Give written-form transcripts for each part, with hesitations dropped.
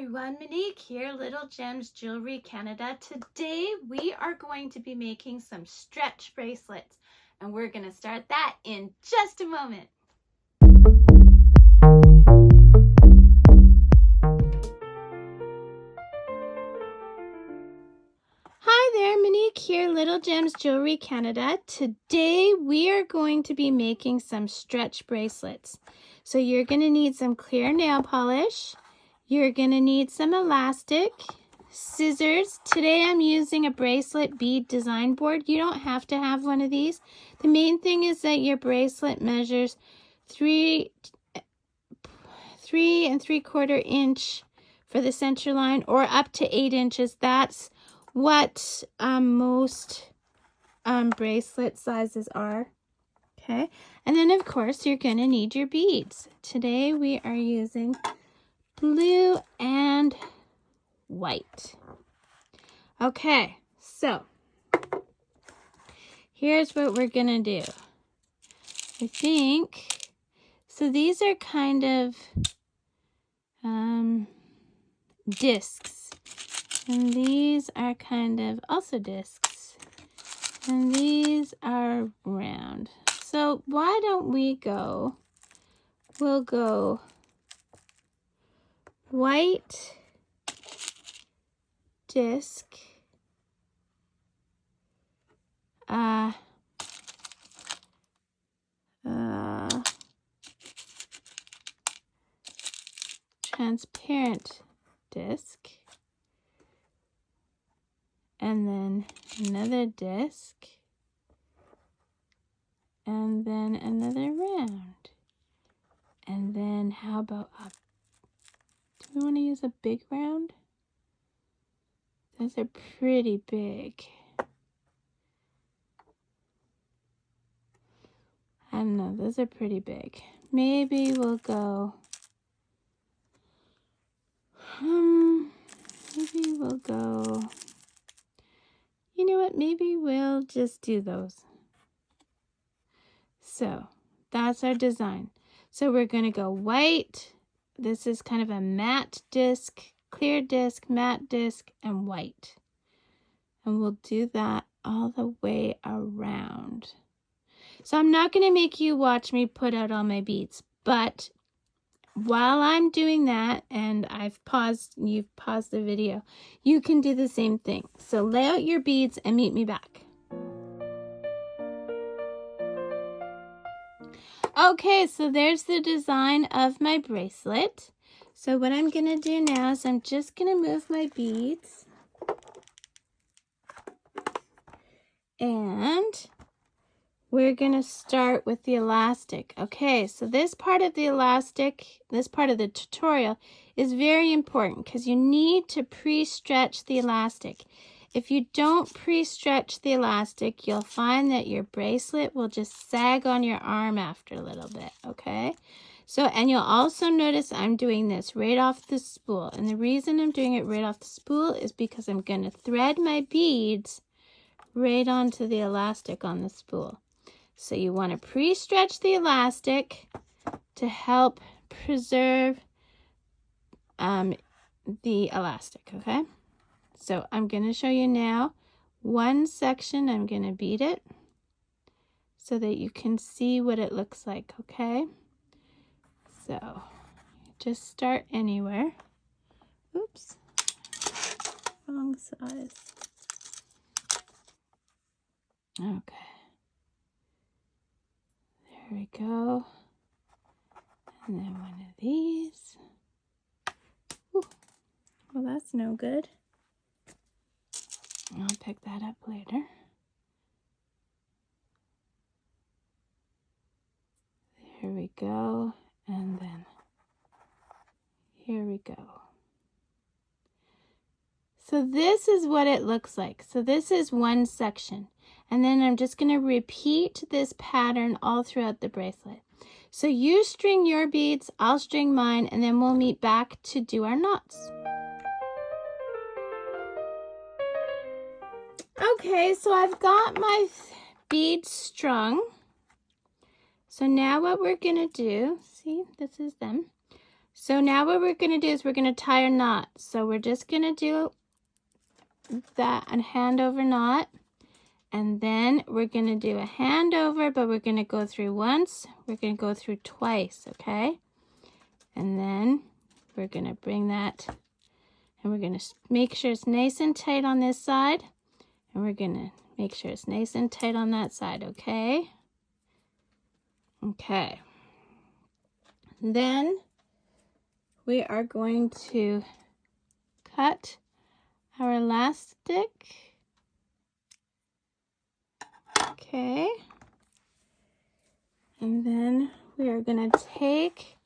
everyone, Monique here, Little Gems Jewelry Canada. Today we are going to be making some stretch bracelets, and we're going to start that in just a moment. Hi there, Monique here, Little Gems Jewelry Canada. Today we are going to be making some stretch bracelets. So you're going to need some clear nail polish. You're going to need some elastic, scissors. Today I'm using a bracelet bead design board. You don't have to have one of these. The main thing is that your bracelet measures 3 3/4 inch for the center line, or up to 8 inches. That's what most bracelet sizes are. Okay, and then of course you're going to need your beads. Today we are using blue and white. Okay, so here's what we're gonna do. I think so. These are kind of discs, and these are kind of also discs, and these are round. So why don't we go? We'll go white disc, transparent disc, and then another disc, and then another round, and then how about up? Do we want to use a big round? Those are pretty big. I don't know, those are pretty big. Maybe we'll go, you know what, maybe we'll just do those. So that's our design. So we're gonna go white. This is kind of a matte disc, clear disc, matte disc, and white. And we'll do that all the way around. So I'm not going to make you watch me put out all my beads, but while I'm doing that, and you've paused the video, you can do the same thing. So lay out your beads and meet me back. Okay, so there's the design of my bracelet. So what I'm going to do now is I'm just going to move my beads. And we're going to start with the elastic. Okay, so this part of the elastic, this part of the tutorial is very important because you need to pre-stretch the elastic. If you don't pre-stretch the elastic, you'll find that your bracelet will just sag on your arm after a little bit, okay? So, and you'll also notice I'm doing this right off the spool. And the reason I'm doing it right off the spool is because I'm going to thread my beads right onto the elastic on the spool. So you want to pre-stretch the elastic to help preserve the elastic, okay? So I'm going to show you now one section. I'm going to bead it so that you can see what it looks like, okay? So just start anywhere. Oops, wrong size. Okay. There we go. And then one of these. Ooh. Well, that's no good. I'll pick that up later. There we go. And then here we go. So this is what it looks like. So this is one section. And then I'm just going to repeat this pattern all throughout the bracelet. So you string your beads, I'll string mine, and then we'll meet back to do our knots. Okay, so I've got my beads strung. So now what we're going to do, see, this is them. So now what we're going to do is we're going to tie our knot. So we're just going to do that a hand over knot, and then we're going to do a hand over, but we're going to go through once, we're going to go through twice, okay? And then we're going to bring that, and we're going to make sure it's nice and tight on this side, and we're going to make sure it's nice and tight on that side, okay? Okay. Then we are going to cut our elastic. Okay. And then we are going to take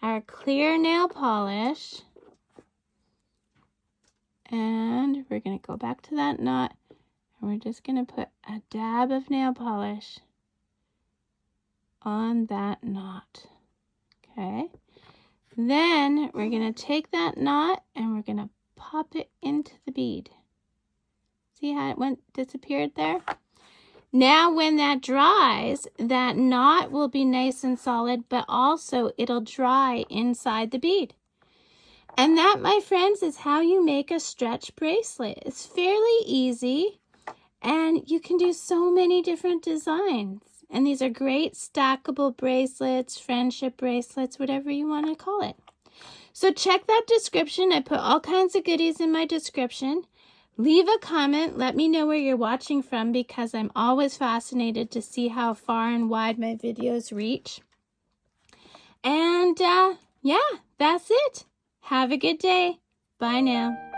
our clear nail polish and we're going to go back to that knot and we're just going to put a dab of nail polish on that knot. Okay. Then we're going to take that knot and we're going to pop it into the bead. See how it disappeared there? Now when that dries, that knot will be nice and solid, but also it'll dry inside the bead. And that, my friends, is how you make a stretch bracelet. It's fairly easy and you can do so many different designs. And these are great stackable bracelets, friendship bracelets, whatever you want to call it. So check that description. I put all kinds of goodies in my description. Leave a comment. Let me know where you're watching from because I'm always fascinated to see how far and wide my videos reach. And yeah, that's it. Have a good day. Bye now.